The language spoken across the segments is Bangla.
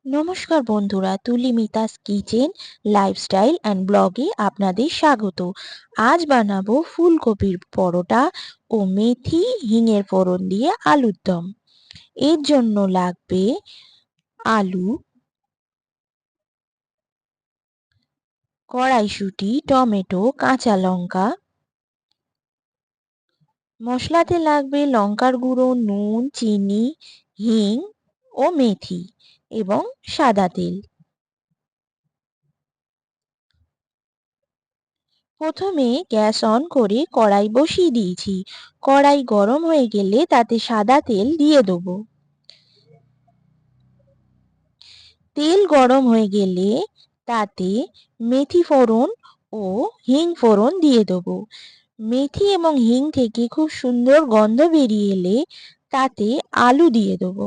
নমস্কার বন্ধুরা, তুলি মিতাস কিচেন লাইফস্টাইল অ্যান্ড ব্লগে আপনাদের স্বাগত। আজ বানাবো ফুলকপির পরোটা ও মেথি হিঙের ফোড়ন দিয়ে আলুর দম। এর জন্য লাগবে আলু, কড়াইশুঁটি, টমেটো, কাঁচা লঙ্কা। মশলাতে লাগবে লঙ্কার গুঁড়ো, নুন, চিনি, হিং ও মেথি এবং সাদা তেল। প্রথমে গ্যাস অন করে কড়াই বসিয়ে দিয়েছি। কড়াই গরম হয়ে গেলে তাতে সাদা তেল দিয়ে দেবো। তেল গরম হয়ে গেলে তাতে মেথি ফোড়ন ও হিং ফোড়ন দিয়ে দেবো। মেথি এবং হিং থেকে খুব সুন্দর গন্ধ বেরিয়ে এলে তাতে আলু দিয়ে দেবো।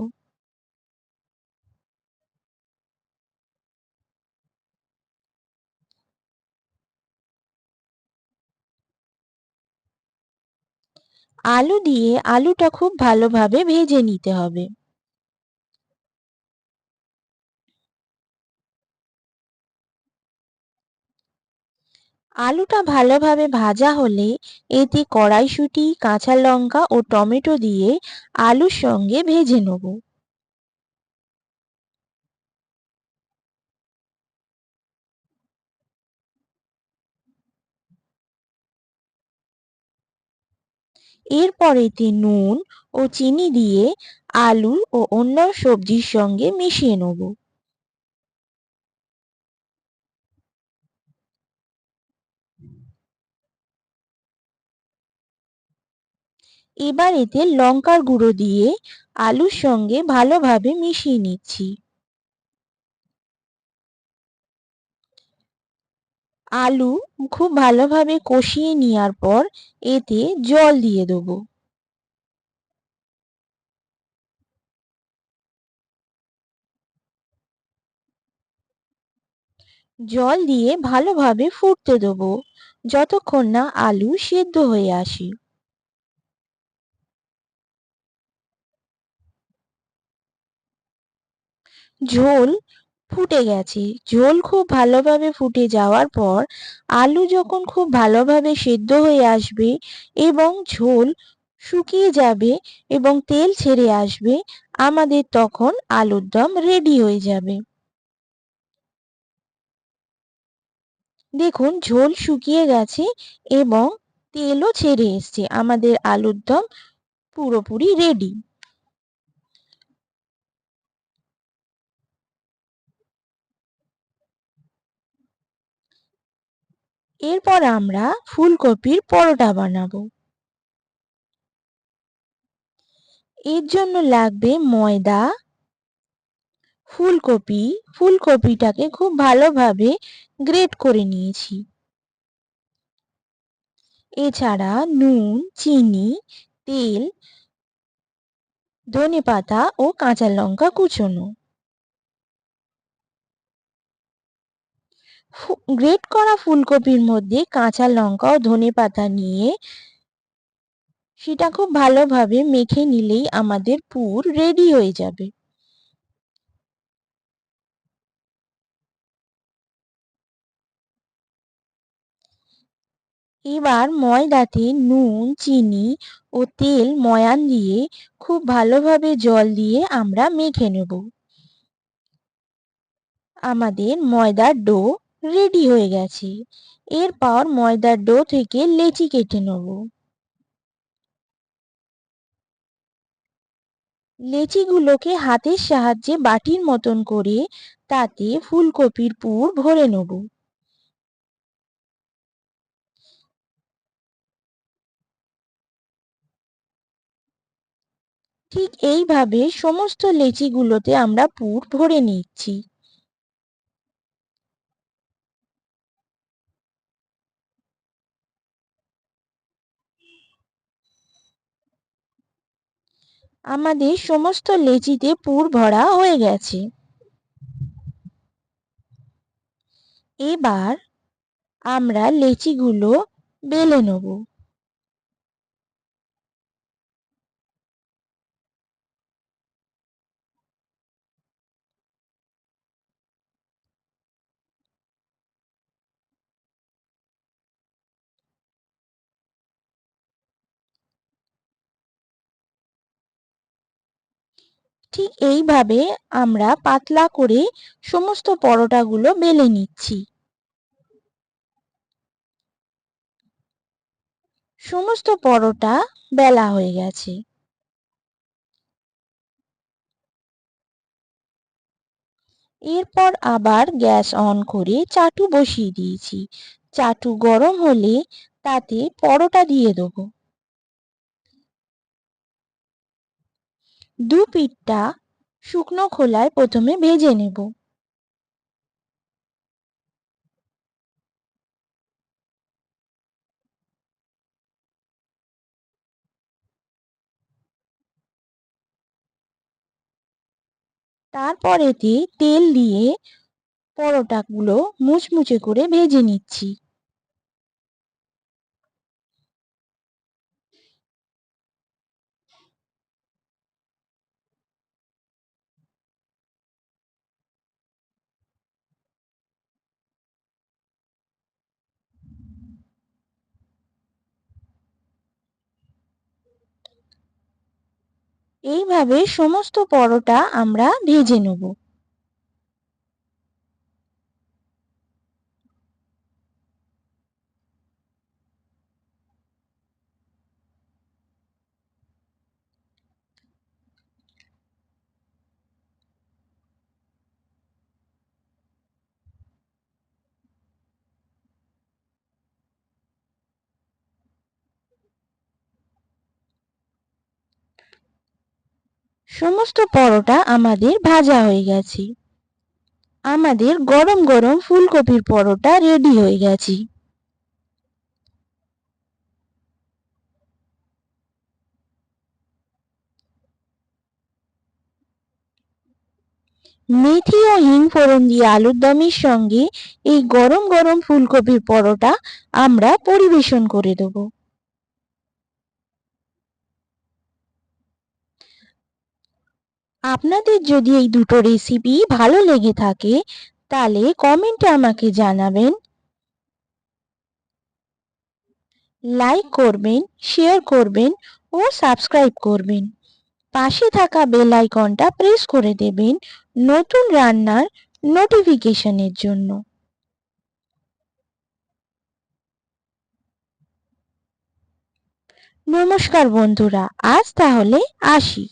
আলু দিয়ে আলুটা খুব ভালোভাবে ভেজে নিতে হবে। আলুটা ভালোভাবে ভাজা হলে এতে কড়াইশুঁটি, কাঁচা লঙ্কা ও টমেটো দিয়ে আলুর সঙ্গে ভেজে নেব। এরপর এতে নুন ও চিনি দিয়ে আলু ও অন্য সবজির সঙ্গে মিশিয়ে নেব। এবার এতে লঙ্কার গুঁড়ো দিয়ে আলুর সঙ্গে ভালোভাবে মিশিয়ে নিচ্ছি। আলু খুব ভালোভাবে কষিয়ে নেওয়ার পর এতে জল দিয়ে দেবো। জল দিয়ে ভালোভাবে ফুটতে দেবো যতক্ষণ না আলু সেদ্ধ হয়ে আসে। ঝোল ফুটে গেছে। ঝোল খুব ভালোভাবে ফুটে যাওয়ার পর আলু যখন খুব ভালোভাবে সেদ্ধ হয়ে আসবে এবং ঝোল শুকিয়ে যাবে এবং তেল ছেড়ে আসবে, আমাদের তখন আলুর দম রেডি হয়ে যাবে। দেখুন ঝোল শুকিয়ে গেছে এবং তেলও ছেড়ে এসছে। আমাদের আলুর দম পুরোপুরি রেডি। এরপর আমরা ফুলকপির পরোটা বানাবো। এর জন্য লাগবে ময়দা, ফুলকপি। ফুলকপিটাকে খুব ভালোভাবে গ্রেট করে নিয়েছি। এছাড়া নুন, চিনি, তেল, ধনেপাতা ও কাঁচা লঙ্কা কুচোনো। গ্রেট করা ফুলকপির মধ্যে কাঁচা লঙ্কা ও ধনেপাতা নিয়ে সেটা খুব ভালোভাবে মেখে নিলেই আমাদের পুর রেডি হয়ে যাবে। এবার ময়দাতে নুন, চিনি ও তেল ময়ান দিয়ে খুব ভালোভাবে জল দিয়ে আমরা মেখে নেব। আমাদের ময়দার ডো রেডি হয়ে গেছে। এরপর ময়দার ডো থেকে লেচি কেটে নেব। লেচিগুলোকে হাতের সাহায্যে বাটির মতন করে তাতে ফুলকপির পুর ভরে নেব। ঠিক এইভাবে সমস্ত লেচিগুলোতে আমরা পুর ভরে নিচ্ছি। আমাদের সমস্ত লেচিতে পুর ভরা হয়ে গেছে। এবার আমরা লেচিগুলো বেলে নেব। ঠিক এইভাবে আমরা পাতলা করে সমস্ত পরোটাগুলো বেলে নিচ্ছি। সমস্ত পরোটা বেলা হয়ে গেছে। এরপর আবার গ্যাস অন করে চাটু বসিয়ে দিয়েছি। চাটু গরম হলে তাতে পরোটা দিয়ে দেবো। দু পিঠটা শুকনো খোলায় প্রথমে ভেজে নেব। তারপর এতে তেল দিয়ে পরোটাগুলো মুচমুচে করে ভেজে নিচ্ছি। এইভাবে সমস্ত পরোটা আমরা ভেজে নেব। সমস্ত পরোটা আমাদের ভাজা হয়ে গেছে। আমাদের গরম গরম ফুলকপির পরোটা রেডি হয়ে গেছে। মেথি ও হিং ফোড়ন দিয়ে আলুর দমের সঙ্গে এই গরম গরম ফুলকপির পরোটা আমরা পরিবেশন করে দেব। আপনাদের যদি এই দুটো রেসিপি ভালো লেগে থাকে তাহলে কমেন্টে আমাকে জানাবেন, লাইক করবেন, শেয়ার করবেন ও সাবস্ক্রাইব করবেন। পাশে থাকা বেল আইকনটা প্রেস করে দেবেন নতুন রান্নার নোটিফিকেশনের জন্য। নমস্কার বন্ধুরা, আজ তাহলে আসি।